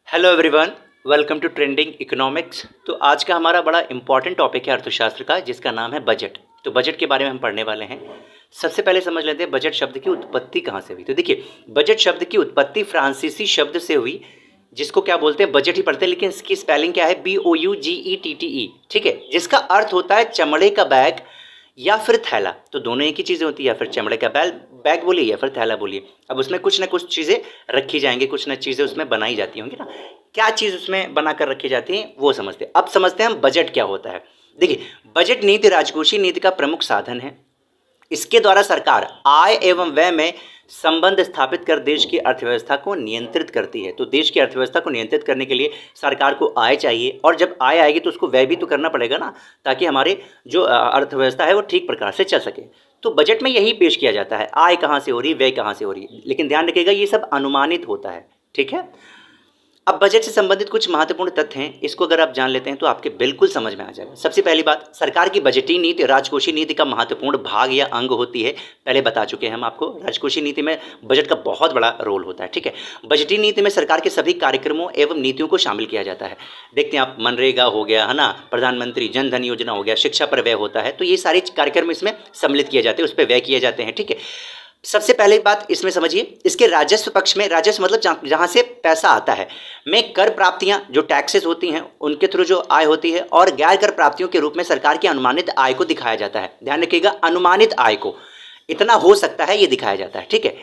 Hello everyone, welcome to trending economics. तो आज का हमारा बड़ा इंपॉर्टेंट टॉपिक है अर्थशास्त्र का, जिसका नाम है बजट। तो बजट के बारे में हम पढ़ने वाले हैं। सबसे पहले समझ लेते हैं बजट शब्द की उत्पत्ति कहाँ से हुई। तो देखिए, बजट शब्द की उत्पत्ति फ्रांसीसी शब्द से हुई, जिसको क्या बोलते हैं, बजट ही पढ़ते हैं, लेकिन इसकी स्पेलिंग क्या है, BOUGETTE। ठीक है, जिसका अर्थ होता है चमड़े का बैग या फिर थैला। तो दोनों एक ही चीज़ें होती है, या फिर चमड़े का बैग बोलिए या फिर थैला बोलिए। अब उसमें कुछ ना कुछ चीज़ें रखी जाएंगी, कुछ ना चीज़ें उसमें बनाई जाती होंगी ना। क्या चीज़ उसमें बनाकर रखी जाती है वो समझते हैं। अब समझते हैं हम बजट क्या होता है। देखिए, बजट नीति राजकोषीय नीति का प्रमुख साधन है। इसके द्वारा सरकार आय एवं व्यय में संबंध स्थापित कर देश की अर्थव्यवस्था को नियंत्रित करती है। तो देश की अर्थव्यवस्था को नियंत्रित करने के लिए सरकार को आय चाहिए, और जब आय आएगी तो उसको व्यय भी तो करना पड़ेगा ना, ताकि हमारे जो अर्थव्यवस्था है वो ठीक प्रकार से चल सके। तो बजट में यही पेश किया जाता है, आय कहाँ से हो रही है, व्यय कहाँ से हो रही है। लेकिन ध्यान रखिएगा, ये सब अनुमानित होता है। ठीक है। अब बजट से संबंधित कुछ महत्वपूर्ण तथ्य हैं, इसको अगर आप जान लेते हैं तो आपके बिल्कुल समझ में आ जाएगा। सबसे पहली बात, सरकार की बजटीय नीति राजकोषीय नीति का महत्वपूर्ण भाग या अंग होती है। पहले बता चुके हैं हम आपको, राजकोषीय नीति में बजट का बहुत बड़ा रोल होता है। ठीक है, बजटीय नीति में सरकार के सभी कार्यक्रमों एवं नीतियों को शामिल किया जाता है। देखते हैं आप, मनरेगा हो गया है ना, प्रधानमंत्री जन धन योजना हो गया, शिक्षा पर व्यय होता है, तो ये सारे कार्यक्रम इसमें सम्मिलित किए जाते हैं, उस पर व्यय किए जाते हैं। ठीक है, सबसे पहले बात इसमें समझिए, इसके राजस्व पक्ष में, राजस्व मतलब जहाँ से पैसा आता है, में कर प्राप्तियाँ जो टैक्सेस होती हैं उनके थ्रू जो आय होती है, और गैर कर प्राप्तियों के रूप में सरकार की अनुमानित आय को दिखाया जाता है। ध्यान रखिएगा, अनुमानित आय को इतना हो सकता है ये दिखाया जाता है। ठीक है,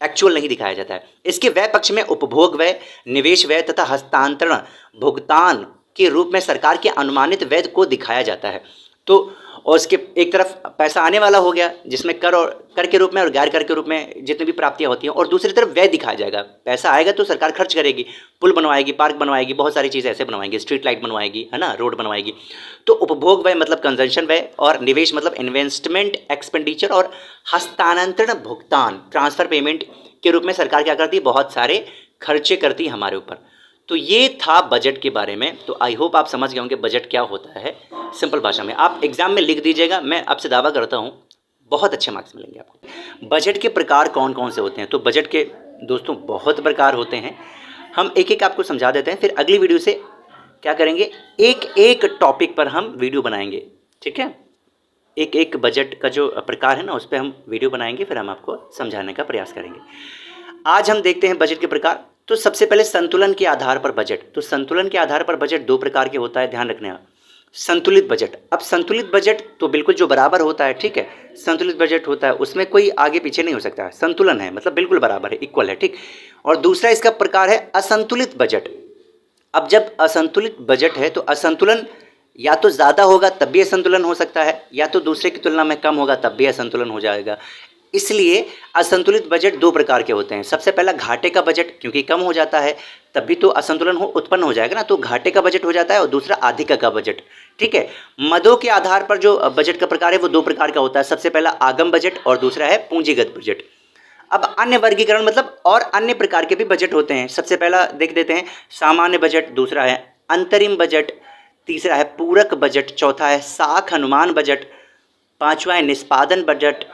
एक्चुअल नहीं दिखाया जाता है। इसके व्यय पक्ष में उपभोग व्यय, निवेश व्यय तथा हस्तांतरण भुगतान के रूप में सरकार के अनुमानित व्यय को दिखाया जाता है। तो और इसके एक तरफ पैसा आने वाला हो गया, जिसमें कर और कर के रूप में और गैर कर के रूप में जितनी भी प्राप्तियां होती हैं, और दूसरी तरफ व्यय दिखाया जाएगा। पैसा आएगा तो सरकार खर्च करेगी, पुल बनवाएगी, पार्क बनवाएगी, बहुत सारी चीज़ें ऐसे बनवाएंगी, स्ट्रीट लाइट बनवाएगी, है ना, रोड बनवाएगी। तो उपभोग व्यय मतलब कंजम्पशन व्यय, और निवेश मतलब इन्वेस्टमेंट एक्सपेंडिचर, और हस्तांतरण भुगतान ट्रांसफर पेमेंट के रूप में सरकार क्या करती है, बहुत सारे खर्चे करती है हमारे ऊपर। तो ये था बजट के बारे में। तो आई होप आप समझ गए होंगे बजट क्या होता है। सिंपल भाषा में आप एग्जाम में लिख दीजिएगा, मैं आपसे दावा करता हूँ बहुत अच्छे मार्क्स मिलेंगे आपको। बजट के प्रकार कौन कौन से होते हैं, तो बजट के दोस्तों बहुत प्रकार होते हैं। हम एक एक आपको समझा देते हैं, फिर अगली वीडियो से क्या करेंगे, एक एक टॉपिक पर हम वीडियो बनाएंगे। ठीक है, एक एक बजट का जो प्रकार है ना, उस पर हम वीडियो बनाएंगे, फिर हम आपको समझाने का प्रयास करेंगे। आज हम देखते हैं बजट के प्रकार। तो सबसे पहले संतुलन के आधार पर बजट। तो संतुलन के आधार पर बजट दो प्रकार के होता है, ध्यान रखना। संतुलित बजट, अब संतुलित बजट तो बिल्कुल जो बराबर होता है। ठीक है, संतुलित बजट होता है, उसमें कोई आगे पीछे नहीं हो सकता है, संतुलन है, मतलब बिल्कुल बराबर है, इक्वल है। ठीक, और दूसरा इसका प्रकार है असंतुलित बजट। अब जब असंतुलित बजट है तो असंतुलन या तो ज़्यादा होगा तब भी असंतुलन हो सकता है, या तो दूसरे की तुलना में कम होगा तब भी असंतुलन हो जाएगा। इसलिए असंतुलित बजट दो प्रकार के होते हैं। सबसे पहला घाटे का बजट, क्योंकि कम हो जाता है तब भी तो असंतुलन उत्पन्न हो जाएगा ना, तो घाटे का बजट हो जाता है, और दूसरा अधिक का बजट। ठीक है, मदों के आधार पर जो बजट का प्रकार है वो दो प्रकार का होता है। सबसे पहला आगम बजट, और दूसरा है पूंजीगत बजट। अब अन्य वर्गीकरण मतलब और अन्य प्रकार के भी बजट होते हैं। सबसे पहला देख देते हैं सामान्य बजट, दूसरा है अंतरिम बजट, तीसरा है पूरक बजट, चौथा है साख अनुमान बजट, पांचवा है निष्पादन बजट,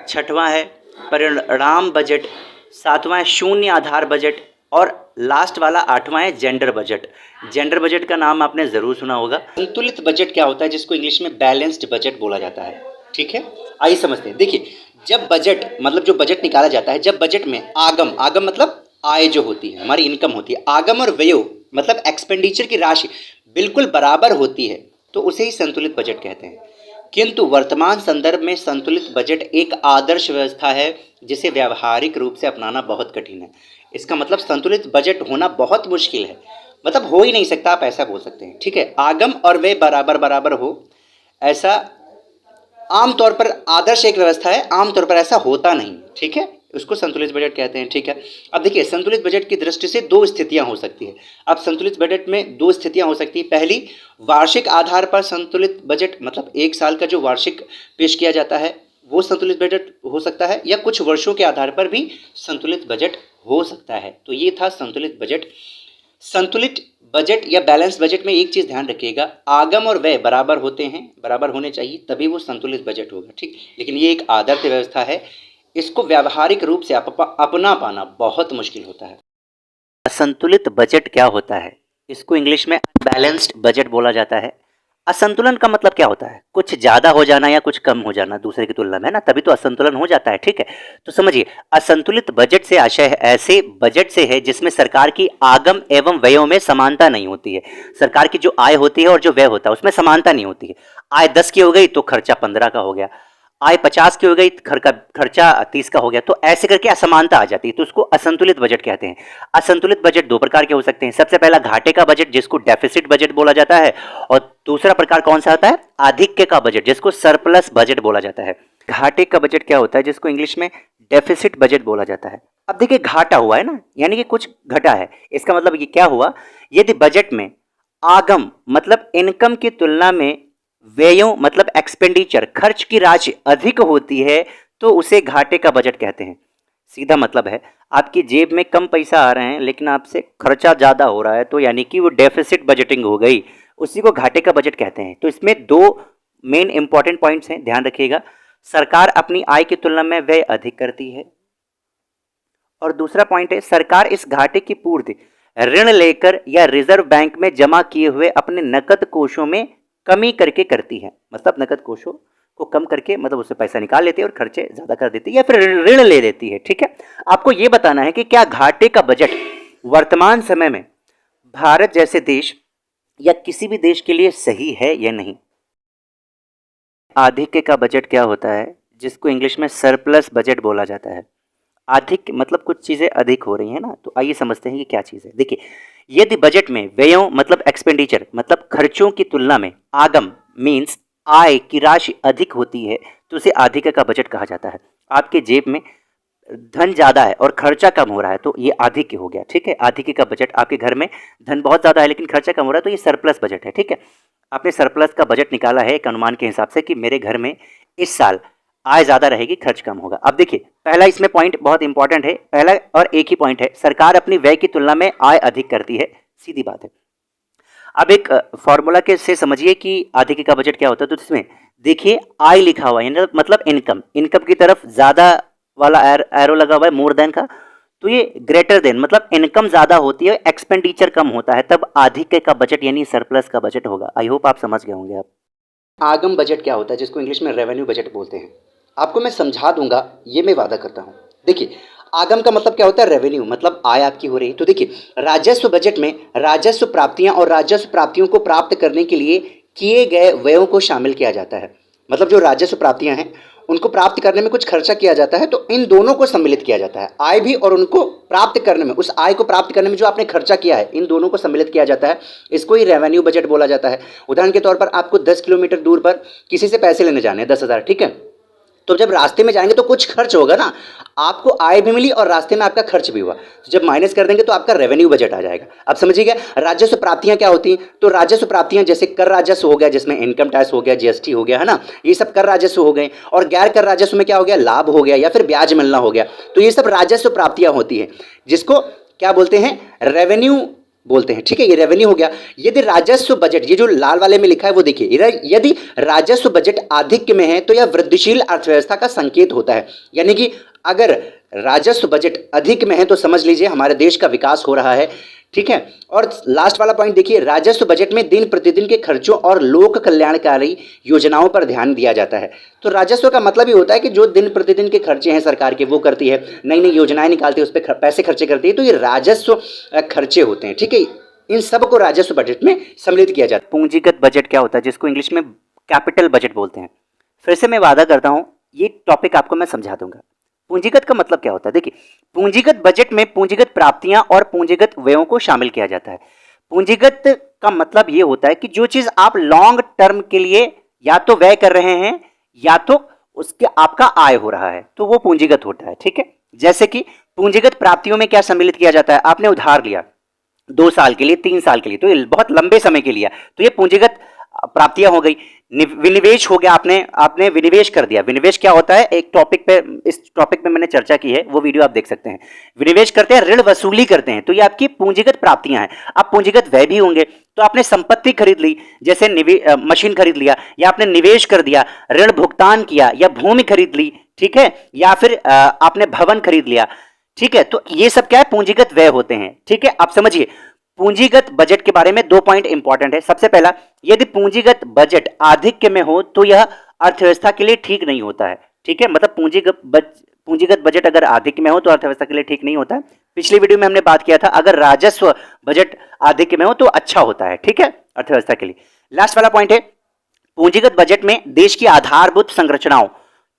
छठवां है परिणाम बजट, सातवां है शून्य आधार बजट, और लास्ट वाला आठवां है जेंडर बजट। जेंडर बजट का नाम आपने ज़रूर सुना होगा। संतुलित बजट क्या होता है, जिसको इंग्लिश में बैलेंस्ड बजट बोला जाता है। ठीक है, आइए समझते हैं। देखिए, जब बजट मतलब जो बजट निकाला जाता है, जब बजट में आगम मतलब आय जो होती है, हमारी इनकम होती है, आगम और व्यय मतलब एक्सपेंडिचर की राशि बिल्कुल बराबर होती है, तो उसे ही संतुलित बजट कहते हैं। किंतु वर्तमान संदर्भ में संतुलित बजट एक आदर्श व्यवस्था है, जिसे व्यावहारिक रूप से अपनाना बहुत कठिन है। इसका मतलब संतुलित बजट होना बहुत मुश्किल है, मतलब हो ही नहीं सकता, आप ऐसा बोल सकते हैं। ठीक है, आगम और व्यय बराबर बराबर हो, ऐसा आमतौर पर आदर्श एक व्यवस्था है, आमतौर पर ऐसा होता नहीं। ठीक है, उसको संतुलित बजट कहते हैं। ठीक है, अब देखिए, संतुलित बजट की दृष्टि से दो स्थितियां हो सकती है। अब संतुलित बजट में दो स्थितियां हो सकती है। पहली, वार्षिक आधार पर संतुलित बजट, मतलब एक साल का जो वार्षिक पेश किया जाता है वो संतुलित बजट हो सकता है, या कुछ वर्षों के आधार पर भी संतुलित बजट हो सकता है। तो ये था संतुलित बजट। संतुलित बजट या बैलेंस बजट में एक चीज़ ध्यान रखिएगा, आगम और व्यय बराबर होते हैं, बराबर होने चाहिए, तभी वो संतुलित बजट होगा। ठीक, लेकिन ये एक आदर्श व्यवस्था है, इसको व्यावहारिक रूप से अपना पाना बहुत मुश्किल होता है। असंतुलित बजट क्या होता है? इसको इंग्लिश में बैलेंस्ड बजट बोला जाता है। असंतुलन का मतलब क्या होता है? कुछ ज़्यादा हो जाना या कुछ कम हो जाना दूसरे की तुलना में, है ना? तभी तो असंतुलन हो जाता है, ठीक है? तो समझिए, असंतुलित बजट से आशय है ऐसे बजट से है जिसमें सरकार की आगम एवं व्ययों में समानता नहीं होती है। सरकार की जो आय होती है और जो व्यय होता है उसमें समानता नहीं होती है। आय 10 की हो गई तो खर्चा 15 का हो गया, आय 50 की हो गई खर्चा 30 का हो गया, तो ऐसे करके असमानता आ जाती है, तो उसको असंतुलित बजट कहते हैं। असंतुलित बजट दो प्रकार के हो सकते हैं। सबसे पहला घाटे का बजट जिसको डेफिसिट बजट बोला जाता है, और दूसरा प्रकार कौन सा आता है? आधिक्य का बजट जिसको सरप्लस बजट बोला जाता है। घाटे का बजट क्या होता है? जिसको इंग्लिश में डेफिसिट बजट बोला जाता है। अब देखिए, घाटा हुआ है ना, यानी कि कुछ घटा है। इसका मतलब ये क्या हुआ? यदि बजट में आगम मतलब इनकम की तुलना में व्ययों मतलब एक्सपेंडिचर खर्च की राशि अधिक होती है तो उसे घाटे का बजट कहते हैं। सीधा मतलब है, आपकी जेब में कम पैसा आ रहे हैं लेकिन आपसे खर्चा ज़्यादा हो रहा है, तो यानी कि वो डेफिसिट बजटिंग हो गई, उसी को घाटे का बजट कहते हैं। तो इसमें दो मेन इंपॉर्टेंट पॉइंट्स हैं, ध्यान रखिएगा। सरकार अपनी आय की तुलना में व्यय अधिक करती है, और दूसरा पॉइंट है सरकार इस घाटे की पूर्ति ऋण लेकर या रिजर्व बैंक में जमा किए हुए अपने नकद कोषों में कमी करके करती है। मतलब नकद कोषों को कम करके, मतलब उससे पैसा निकाल लेती है और खर्चे ज्यादा कर देती है या फिर ऋण ले लेती है, ठीक है? आपको यह बताना है कि क्या घाटे का बजट वर्तमान समय में भारत जैसे देश या किसी भी देश के लिए सही है या नहीं। आधिक्य का बजट क्या होता है? जिसको इंग्लिश में सरप्लस बजट बोला जाता है। अधिक मतलब कुछ चीज़ें अधिक हो रही हैं ना, तो आइए समझते हैं कि क्या चीज़ है। देखिए, यदि बजट में व्ययों मतलब एक्सपेंडिचर मतलब खर्चों की तुलना में आगम मीन्स आय की राशि अधिक होती है तो उसे आधिक्य का बजट कहा जाता है। आपके जेब में धन ज़्यादा है और खर्चा कम हो रहा है तो ये आधिक्य हो गया, ठीक है? आधिक्य का बजट। आपके घर में धन बहुत ज़्यादा है लेकिन खर्चा कम हो रहा है तो ये सरप्लस बजट है, ठीक है? आपने सरप्लस का बजट निकाला है एक अनुमान के हिसाब से कि मेरे घर में इस साल आय ज़्यादा रहेगी, खर्च कम होगा। अब देखिए, पहला इसमें पॉइंट बहुत इंपॉर्टेंट है, पहला और एक ही पॉइंट है, सरकार अपनी व्यय की तुलना में आय अधिक करती है, सीधी बात है। अब एक फॉर्मूला के से समझिए कि आधिक्य का बजट क्या होता है। तो इसमें देखिए, आय लिखा हुआ है मतलब इनकम, इनकम की तरफ ज़्यादा वाला एरो लगा हुआ है, मोर देन का, तो ये ग्रेटर देन मतलब इनकम ज़्यादा होती है, एक्सपेंडिचर कम होता है, तब आधिक्य का बजट यानी सरप्लस का बजट होगा। आई होप आप समझ गए होंगे। आप आगम बजट क्या होता है? जिसको इंग्लिश में रेवेन्यू बजट बोलते हैं। आपको मैं समझा दूंगा, ये मैं वादा करता हूँ। देखिए, आगम का मतलब क्या होता है? रेवेन्यू मतलब आय आपकी हो रही है। तो देखिए, राजस्व बजट में राजस्व प्राप्तियां और राजस्व प्राप्तियों को प्राप्त करने के लिए किए गए व्ययों को शामिल किया जाता है। मतलब जो राजस्व प्राप्तियां हैं उनको प्राप्त करने में कुछ खर्चा किया जाता है, तो इन दोनों को सम्मिलित किया जाता है। आय भी और उनको प्राप्त करने में, उस आय को प्राप्त करने में जो आपने खर्चा किया है, इन दोनों को सम्मिलित किया जाता है। इसको ही रेवेन्यू बजट बोला जाता है। उदाहरण के तौर पर आपको 10 किलोमीटर दूर पर किसी से पैसे लेने जाने हैं, 10,000, ठीक है? तो जब रास्ते में जाएंगे तो कुछ खर्च होगा ना, आपको आय भी मिली और रास्ते में आपका खर्च भी हुआ, तो जब माइनस कर देंगे तो आपका रेवेन्यू बजट आ जाएगा। अब समझिएगा, राजस्व प्राप्तियां क्या होती हैं? तो राजस्व प्राप्तियां जैसे कर राजस्व हो गया, जिसमें इनकम टैक्स हो गया, जीएसटी हो गया, है ना, ये सब कर राजस्व हो गए। और गैर कर राजस्व में क्या हो गया? लाभ हो गया या फिर ब्याज मिलना हो गया। तो ये सब राजस्व प्राप्तियां होती है, जिसको क्या बोलते हैं? रेवेन्यू बोलते हैं, ठीक है? ये रेवेन्यू हो गया। यदि राजस्व बजट, ये जो लाल वाले में लिखा है वो देखिए, यदि राजस्व बजट आधिक्य में है तो यह वृद्धिशील अर्थव्यवस्था का संकेत होता है। यानी कि अगर राजस्व बजट अधिक में है तो समझ लीजिए हमारे देश का विकास हो रहा है, ठीक है? और लास्ट वाला पॉइंट देखिए, राजस्व बजट में दिन प्रतिदिन के खर्चों और लोक कल्याणकारी योजनाओं पर ध्यान दिया जाता है। तो राजस्व का मतलब ही होता है कि जो दिन प्रतिदिन के खर्चे हैं सरकार के वो करती है, नई नई योजनाएं निकालती है, उस पर पैसे खर्चे करती है, तो ये राजस्व खर्चे होते हैं, ठीक है? इन सब को राजस्व बजट में सम्मिलित किया जाता है। पूंजीगत बजट क्या होता है? जिसको इंग्लिश में कैपिटल बजट बोलते हैं। फिर से मैं वादा करता हूं, ये टॉपिक आपको मैं समझा दूंगा। पूंजीगत का मतलब क्या होता है? देखिए, पूंजीगत बजट में पूंजीगत प्राप्तियां और पूंजीगत व्ययों को शामिल किया जाता है। पूंजीगत का मतलब यह होता है कि जो चीज आप लॉन्ग टर्म के लिए या तो व्यय कर रहे हैं या तो उसके आपका आय हो रहा है, तो वो पूंजीगत होता है, ठीक है? जैसे कि पूंजीगत प्राप्तियों में क्या सम्मिलित किया जाता है? आपने उधार लिया 2 साल के लिए, 3 साल के लिए, तो ये बहुत लंबे समय के लिए, तो ये पूंजीगत प्राप्तियां हो गई। विनिवेश हो गया, आपने विनिवेश कर दिया। विनिवेश क्या होता है? एक टॉपिक पे, इस टॉपिक पे मैंने चर्चा की है, वो वीडियो आप देख सकते हैं। विनिवेश करते हैं, ऋण वसूली करते हैं, तो ये आपकी पूंजीगत प्राप्तियां हैं। अब पूंजीगत व्यय भी होंगे, तो आपने संपत्ति खरीद ली, जैसे मशीन खरीद लिया, या आपने निवेश कर दिया, ऋण भुगतान किया, या भूमि खरीद ली, ठीक है, या फिर आपने भवन खरीद लिया, ठीक है, तो ये सब क्या है, पूंजीगत व्यय होते हैं। ठीक है, आप समझिए पूंजीगत बजट के बारे में 2 पॉइंट इंपॉर्टेंट है। सबसे पहला, यदि पूंजीगत बजट आधिक्य में हो तो यह अर्थव्यवस्था के लिए ठीक नहीं होता है। ठीक है, मतलब पूंजीगत बजट अगर आधिक्य में हो तो अर्थव्यवस्था के लिए ठीक नहीं होता है। पिछली वीडियो में हमने बात किया था, अगर राजस्व बजट आधिक्य में हो तो अच्छा होता है। ठीक है, अर्थव्यवस्था के लिए। लास्ट वाला पॉइंट है, पूंजीगत बजट में देश की आधारभूत संरचनाओं,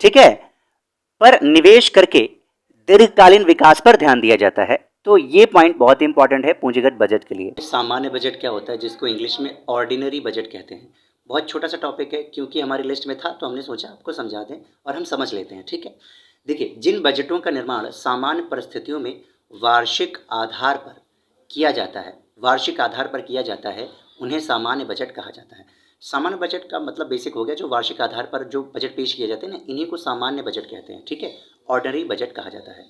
ठीक है, पर निवेश करके दीर्घकालीन विकास पर ध्यान दिया जाता है। तो ये पॉइंट बहुत इंपॉर्टेंट है पूंजीगत बजट के लिए। सामान्य बजट क्या होता है, जिसको इंग्लिश में ऑर्डिनरी बजट कहते हैं। बहुत छोटा सा टॉपिक है, क्योंकि हमारी लिस्ट में था तो हमने सोचा आपको समझा दें और हम समझ लेते हैं। ठीक है, देखिए, जिन बजटों का निर्माण सामान्य परिस्थितियों में वार्षिक आधार पर किया जाता है, उन्हें सामान्य बजट कहा जाता है। सामान्य बजट का मतलब बेसिक हो गया, जो वार्षिक आधार पर जो बजट पेश किए जाते हैं ना, इन्हीं को सामान्य बजट कहते हैं। ठीक है, ऑर्डिनरी बजट कहा जाता है।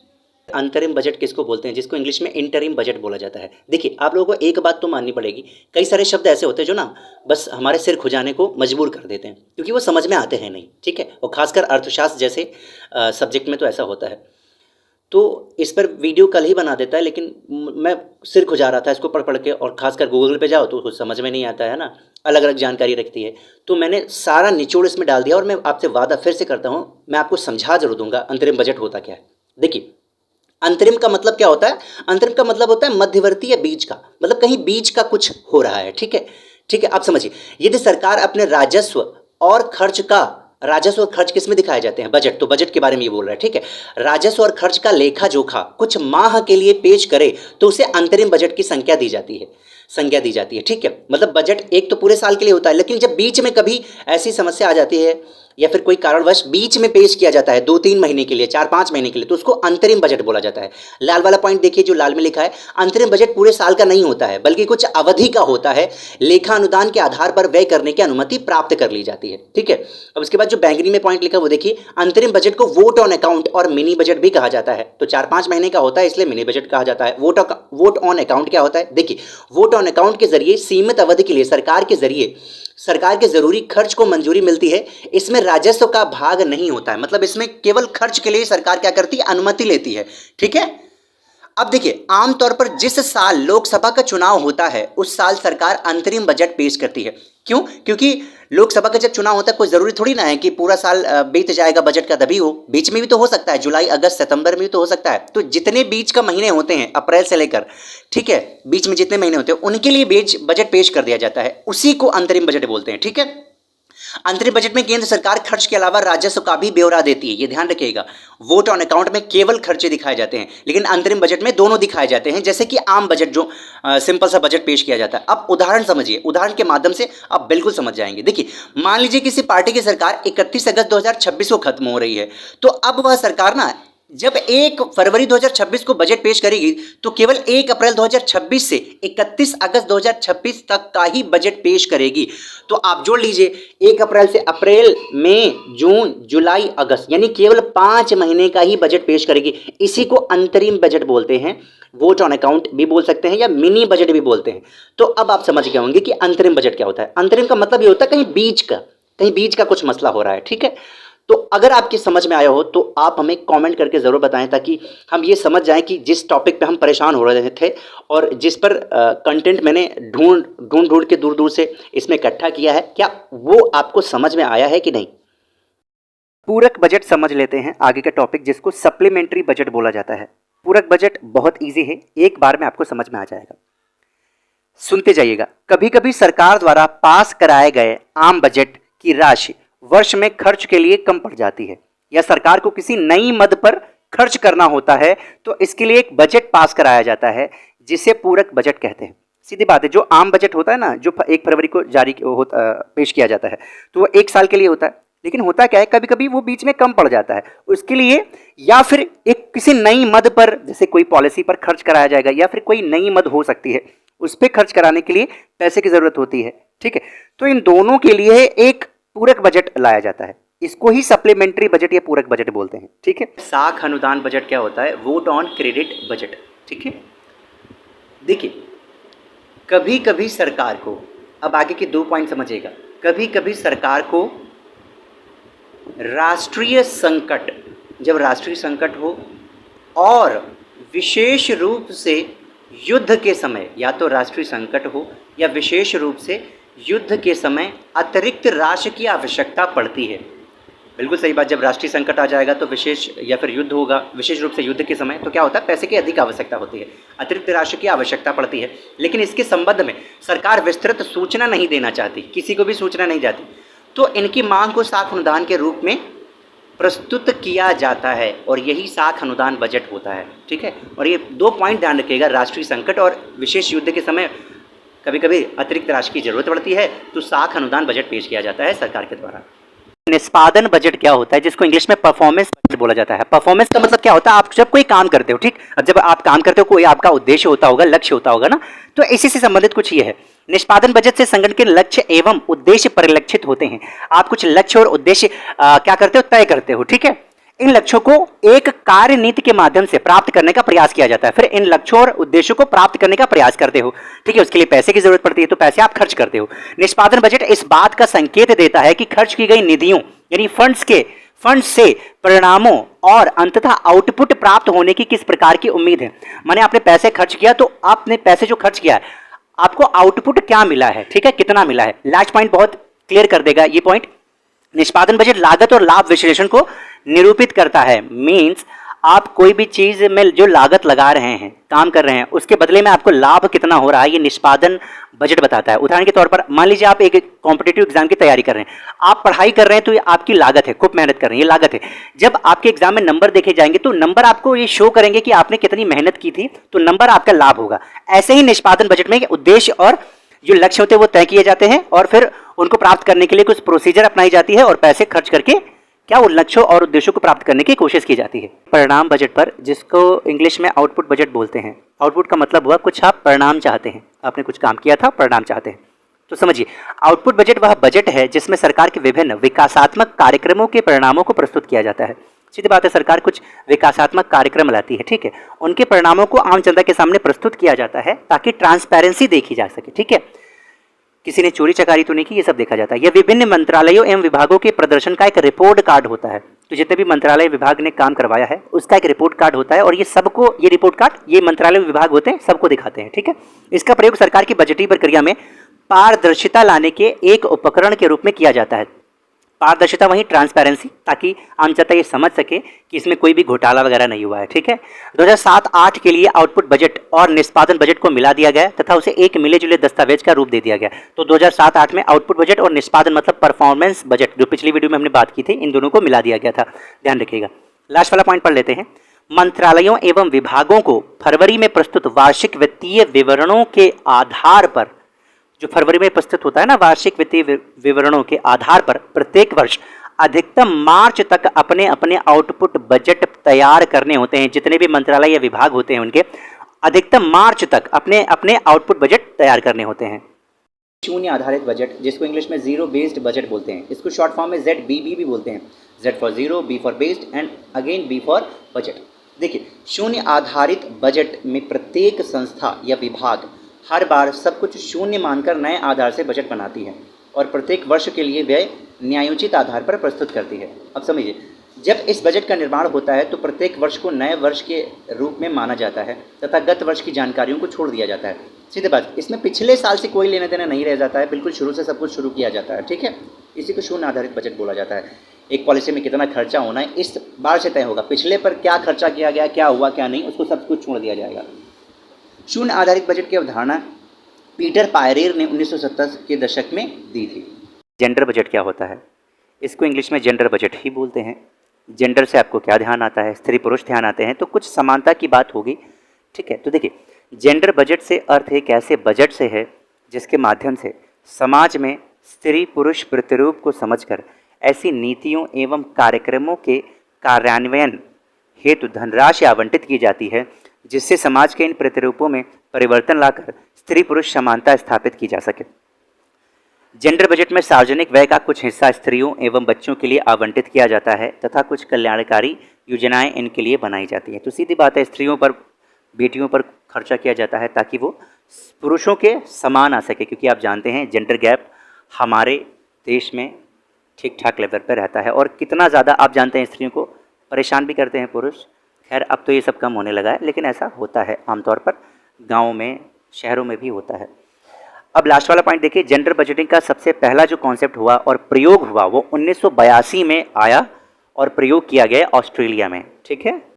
अंतरिम बजट किसको बोलते हैं, जिसको इंग्लिश में इंटरिम बजट बोला जाता है। देखिए, आप लोगों को एक बात तो माननी पड़ेगी, कई सारे शब्द ऐसे होते हैं जो ना बस हमारे सिर खुजाने को मजबूर कर देते हैं, क्योंकि वो समझ में आते हैं नहीं। ठीक है, और खासकर अर्थशास्त्र जैसे सब्जेक्ट में तो ऐसा होता है। तो इस पर वीडियो कल ही बना देता है, लेकिन मैं सिर खुजा रहा था इसको पढ़ पढ़ के, और खासकर गूगल पे जाओ तो कुछ समझ में नहीं आता है ना, अलग अलग जानकारी रखती है। तो मैंने सारा निचोड़ इसमें डाल दिया, और मैं आपसे वादा फिर से करता हूँ, मैं आपको समझा जरूर दूंगा अंतरिम बजट होता क्या है। देखिए, अंतरिम का मतलब क्या होता है, अंतरिम का मतलब होता है मध्यवर्ती या बीच का, मतलब कहीं बीच का कुछ हो रहा है। ठीक है, ठीक है, आप समझिए, यदि सरकार अपने राजस्व और खर्च किस में दिखाए जाते हैं, बजट, तो बजट के बारे में ये बोल रहा है। ठीक है, राजस्व और खर्च का लेखा जोखा कुछ माह के लिए पेश करे तो उसे अंतरिम बजट की संज्ञा दी जाती है। ठीक है, मतलब बजट एक तो पूरे साल के लिए होता है, लेकिन जब बीच में कभी ऐसी समस्या आ जाती है या फिर कोई कारणवश बीच में पेश किया जाता है 2-3 महीने के लिए, 4-5 महीने के लिए, तो उसको अंतरिम बजट बोला जाता है। लाल वाला पॉइंट देखिए, जो लाल में लिखा है, अंतरिम बजट पूरे साल का नहीं होता है, बल्कि कुछ अवधि का होता है। लेखा अनुदान के आधार पर व्यय करने की अनुमति प्राप्त कर ली जाती है। ठीक है, अब उसके बाद जो बैंगनी में पॉइंट लिखा वो देखिए, अंतरिम बजट को वोट ऑन अकाउंट और मिनी बजट भी कहा जाता है। तो 4-5 महीने का होता है, इसलिए मिनी बजट कहा जाता है। वोट ऑन अकाउंट क्या होता है, देखिए, वोट ऑन अकाउंट के जरिए सीमित अवधि के लिए सरकार के जरूरी खर्च को मंजूरी मिलती है। इसमें राजस्व का भाग नहीं होता है, मतलब इसमें केवल खर्च के लिए सरकार क्या करती है, अनुमति लेती है। ठीक है, अब देखिए, आमतौर पर जिस साल लोकसभा का चुनाव होता है उस साल सरकार अंतरिम बजट पेश करती है। क्यों? क्योंकि लोकसभा का जब चुनाव होता है, कोई जरूरी थोड़ी ना है कि पूरा साल बीत जाएगा बजट का तभी हो, बीच में भी तो हो सकता है, जुलाई, अगस्त, सितंबर में भी तो हो सकता है। तो जितने बीच का महीने होते हैं, अप्रैल से लेकर, ठीक है, बीच में जितने महीने होते हैं उनके लिए बजट पेश कर दिया जाता है, उसी को अंतरिम बजट बोलते हैं। ठीक है, अंतरिम बजट में केंद्र सरकार खर्च के अलावा राजस्व का भी ब्यौरा देती है, ये ध्यान रखिएगा। वोट ऑन अकाउंट में केवल खर्चे दिखाए जाते हैं, लेकिन अंतरिम बजट में दोनों दिखाए जाते हैं, जैसे कि आम बजट जो सिंपल सा बजट पेश किया जाता है। अब उदाहरण समझिए, उदाहरण के माध्यम से आप बिल्कुल समझ जाएंगे। देखिए, मान लीजिए किसी पार्टी की सरकार 31 अगस्त 2026 को खत्म हो रही है, तो अब वह सरकार ना जब 1 फरवरी 2026 को बजट पेश करेगी तो केवल 1 अप्रैल 2026 से 31 अगस्त 2026 तक का ही बजट पेश करेगी। तो आप जोड़ लीजिए, 1 अप्रैल से अप्रैल, मई, जून, जुलाई, अगस्त, यानी केवल 5 महीने का ही बजट पेश करेगी। इसी को अंतरिम बजट बोलते हैं, वोट ऑन अकाउंट भी बोल सकते हैं या मिनी बजट भी बोलते हैं। तो अब आप समझ गए होंगे कि अंतरिम बजट क्या होता है। अंतरिम का मतलब ये होता है कहीं बीच का कुछ मसला हो रहा है। ठीक है, तो अगर आपकी समझ में आया हो तो आप हमें कमेंट करके ज़रूर बताएं, ताकि हम ये समझ जाएं कि जिस टॉपिक पे हम परेशान हो रहे थे और जिस पर कंटेंट मैंने ढूंढ के दूर से इसमें इकट्ठा किया है, क्या वो आपको समझ में आया है कि नहीं। पूरक बजट समझ लेते हैं, आगे का टॉपिक, जिसको सप्लीमेंट्री बजट बोला जाता है। पूरक बजट बहुत ईजी है, एक बार में आपको समझ में आ जाएगा, सुनते जाइएगा। कभी कभी सरकार द्वारा पास कराए गए आम बजट की राशि वर्ष में खर्च के लिए कम पड़ जाती है, या सरकार को किसी नई मद पर खर्च करना होता है, तो इसके लिए एक बजट पास कराया जाता है, जिसे पूरक बजट कहते हैं। सीधी बात है, जो आम बजट होता है ना, जो 1 फरवरी को पेश किया जाता है, तो वो 1 साल के लिए होता है। लेकिन होता क्या है, कभी कभी वो बीच में कम पड़ जाता है, उसके लिए या फिर एक किसी नई मद पर, जैसे कोई पॉलिसी पर खर्च कराया जाएगा, या फिर कोई नई मद हो सकती है, उस पर खर्च कराने के लिए पैसे की जरूरत होती है। ठीक है, तो इन दोनों के लिए एक पूरक बजट लाया जाता है, इसको ही सप्लीमेंट्री बजट या पूरक बजट बोलते हैं। ठीक है, साख अनुदान बजट क्या होता है, वोट ऑन क्रेडिट बजट। ठीक है, देखिए, कभी कभी सरकार को, अब आगे के 2 पॉइंट समझिएगा, कभी कभी सरकार को जब राष्ट्रीय संकट हो और विशेष रूप से युद्ध के समय, या तो राष्ट्रीय संकट हो या विशेष रूप से युद्ध के समय अतिरिक्त राशि की आवश्यकता पड़ती है। बिल्कुल सही बात, जब राष्ट्रीय संकट आ जाएगा तो विशेष या फिर युद्ध होगा, विशेष रूप से युद्ध के समय, तो क्या होता है, पैसे की अधिक आवश्यकता होती है, अतिरिक्त राशि की आवश्यकता पड़ती है। लेकिन इसके संबंध में सरकार विस्तृत सूचना नहीं देना चाहती, किसी को भी सूचना नहीं जाती, तो इनकी मांग को साख अनुदान के रूप में प्रस्तुत किया जाता है और यही साख अनुदान बजट होता है। ठीक है, और ये 2 पॉइंट ध्यान रखिएगा, राष्ट्रीय संकट और विशेष युद्ध के समय कभी कभी अतिरिक्त राशि की जरूरत पड़ती है तो साख अनुदान बजट पेश किया जाता है सरकार के द्वारा। निष्पादन बजट क्या होता है, जिसको इंग्लिश में परफॉर्मेंस बजट बोला जाता है। परफॉर्मेंस का मतलब क्या होता है, आप जब कोई काम करते हो, ठीक, अब जब आप काम करते हो कोई आपका उद्देश्य होता होगा, लक्ष्य होता होगा ना, तो इसी से संबंधित कुछ ये है। निष्पादन बजट से संगठन के लक्ष्य एवं उद्देश्य परिलक्षित होते हैं। आप कुछ लक्ष्य और उद्देश्य क्या करते हो, तय करते हो। ठीक है, इन लक्ष्यों को एक कार्य नीति के माध्यम से प्राप्त करने का प्रयास किया जाता है। फिर इन लक्ष्यों और उद्देश्यों को प्राप्त करने का प्रयास करते हो। ठीक है, उसके लिए पैसे की जरूरत पड़ती है तो पैसे आप खर्च करते हो। निष्पादन बजट इस बात का संकेत देता है कि खर्च की गई निधियों यानी फंड से परिणामों और अंततः आउटपुट प्राप्त होने की किस प्रकार की उम्मीद है। माने आपने पैसे खर्च किया तो आपने पैसे जो खर्च किया है आपको आउटपुट क्या मिला है, ठीक है, कितना मिला है। लास्ट पॉइंट बहुत क्लियर कर देगा ये पॉइंट। निष्पादन बजट लागत और लाभ विश्लेषण को निरूपित करता है। मींस आप कोई भी चीज में जो लागत लगा रहे हैं, काम कर रहे हैं, उसके बदले में आपको लाभ कितना हो रहा है, ये निष्पादन बजट बताता है। उदाहरण के तौर पर मान लीजिए आप एक कॉम्पिटिटिव एग्जाम की तैयारी कर रहे हैं, आप पढ़ाई कर रहे हैं तो ये आपकी लागत है, खूब मेहनत कर रहे हैं, ये लागत है। जब आपके एग्जाम में नंबर देखे जाएंगे तो नंबर आपको ये शो करेंगे कि आपने कितनी मेहनत की थी, तो नंबर आपका लाभ होगा। ऐसे ही निष्पादन बजट में उद्देश्य और जो लक्ष्य होते हैं वो तय किए जाते हैं और फिर उनको प्राप्त करने के लिए कुछ प्रोसीजर अपनाई जाती है और पैसे खर्च करके क्या उन लक्ष्यों और उद्देश्यों को प्राप्त करने की कोशिश की जाती है। परिणाम बजट पर, जिसको इंग्लिश में आउटपुट बजट बोलते हैं। आउटपुट का मतलब हुआ कुछ आप परिणाम चाहते हैं, आपने कुछ काम किया था, परिणाम चाहते हैं। तो समझिए, आउटपुट बजट वह बजट है जिसमें सरकार के विभिन्न विकासात्मक कार्यक्रमों के परिणामों को प्रस्तुत किया जाता है। सीधी बात है, सरकार कुछ विकासात्मक कार्यक्रम लाती है, ठीक है, उनके परिणामों को आम जनता के सामने प्रस्तुत किया जाता है ताकि ट्रांसपेरेंसी देखी जा सके। ठीक है, किसी ने चोरी चकारी तो नहीं की, ये सब देखा जाता है। यह विभिन्न मंत्रालयों एवं विभागों के प्रदर्शन का एक रिपोर्ट कार्ड होता है। तो जितने भी मंत्रालय विभाग ने काम करवाया है उसका एक रिपोर्ट कार्ड होता है और ये सबको, ये रिपोर्ट कार्ड ये मंत्रालय विभाग होते हैं, सबको दिखाते हैं। ठीक है, इसका प्रयोग सरकार की बजटीय प्रक्रिया में पारदर्शिता लाने के एक उपकरण के रूप में किया जाता है। पारदर्शिता वहीं ट्रांसपेरेंसी, ताकि आम जनता ये समझ सके कि इसमें कोई भी घोटाला वगैरह नहीं हुआ है। ठीक है, 2007-8 के लिए आउटपुट बजट और निष्पादन बजट को मिला दिया गया तथा उसे एक मिले जुले दस्तावेज का रूप दे दिया गया। तो 2007-8 में आउटपुट बजट और निष्पादन मतलब परफॉर्मेंस बजट, जो पिछली वीडियो में हमने बात की थी, इन दोनों को मिला दिया गया था, ध्यान रखिएगा। लास्ट वाला पॉइंट पढ़ लेते हैं। मंत्रालयों एवं विभागों को फरवरी में प्रस्तुत वार्षिक वित्तीय विवरणों के आधार पर, जो फरवरी में प्रस्तुत होता है ना, वार्षिक वित्तीय विवरणों के आधार पर प्रत्येक वर्ष अधिकतम मार्च तक अपने अपने आउटपुट बजट तैयार करने होते हैं। जितने भी मंत्रालय या विभाग होते हैं उनके अधिकतम मार्च तक अपने अपने आउटपुट बजट तैयार करने होते हैं। शून्य आधारित बजट, जिसको इंग्लिश में जीरो बेस्ड बजट बोलते हैं, इसको शॉर्ट फॉर्म में ZBB भी बोलते हैं। Z for zero, B for based and again B for budget. देखिए, शून्य आधारित बजट में प्रत्येक संस्था या विभाग हर बार सब कुछ शून्य मानकर नए आधार से बजट बनाती है और प्रत्येक वर्ष के लिए व्यय न्यायोचित आधार पर प्रस्तुत करती है। अब समझिए, जब इस बजट का निर्माण होता है तो प्रत्येक वर्ष को नए वर्ष के रूप में माना जाता है तथा गत वर्ष की जानकारियों को छोड़ दिया जाता है। सीधे बात, इसमें पिछले साल से कोई लेना देना नहीं रह जाता है, बिल्कुल शुरू से सब कुछ शुरू किया जाता है। ठीक है, इसी को शून्य आधारित बजट बोला जाता है। एक पॉलिसी में कितना खर्चा होना है इस बार से तय होगा, पिछले पर क्या खर्चा किया गया, क्या हुआ क्या नहीं, उसको सब कुछ छोड़ दिया जाएगा। शून्य आधारित बजट की अवधारणा पीटर पायरेर ने 1970 के दशक में दी थी। जेंडर बजट क्या होता है, इसको इंग्लिश में जेंडर बजट ही बोलते हैं। जेंडर से आपको क्या ध्यान आता है, स्त्री पुरुष ध्यान आते हैं, तो कुछ समानता की बात होगी। ठीक है, तो देखिए, जेंडर बजट से अर्थ एक ऐसे बजट से है जिसके माध्यम से समाज में स्त्री पुरुष प्रतिरूप को समझकर ऐसी नीतियों एवं कार्यक्रमों के कार्यान्वयन हेतु धनराशि आवंटित की जाती है जिससे समाज के इन प्रतिरूपों में परिवर्तन लाकर स्त्री पुरुष समानता स्थापित की जा सके। जेंडर बजट में सार्वजनिक व्यय का कुछ हिस्सा स्त्रियों एवं बच्चों के लिए आवंटित किया जाता है तथा कुछ कल्याणकारी योजनाएं इनके लिए बनाई जाती हैं। तो सीधी बात है, स्त्रियों पर, बेटियों पर खर्चा किया जाता है ताकि वो पुरुषों के समान आ सके, क्योंकि आप जानते हैं जेंडर गैप हमारे देश में ठीक ठाक लेवल पर रहता है और कितना ज़्यादा आप जानते हैं स्त्रियों को परेशान भी करते हैं पुरुष, खैर अब तो ये सब कम होने लगा है, लेकिन ऐसा होता है आमतौर पर, गाँव में, शहरों में भी होता है। अब लास्ट वाला पॉइंट देखिए, जेंडर बजटिंग का सबसे पहला जो कॉन्सेप्ट हुआ और प्रयोग हुआ वो 1982 में आया और प्रयोग किया गया ऑस्ट्रेलिया में। ठीक है।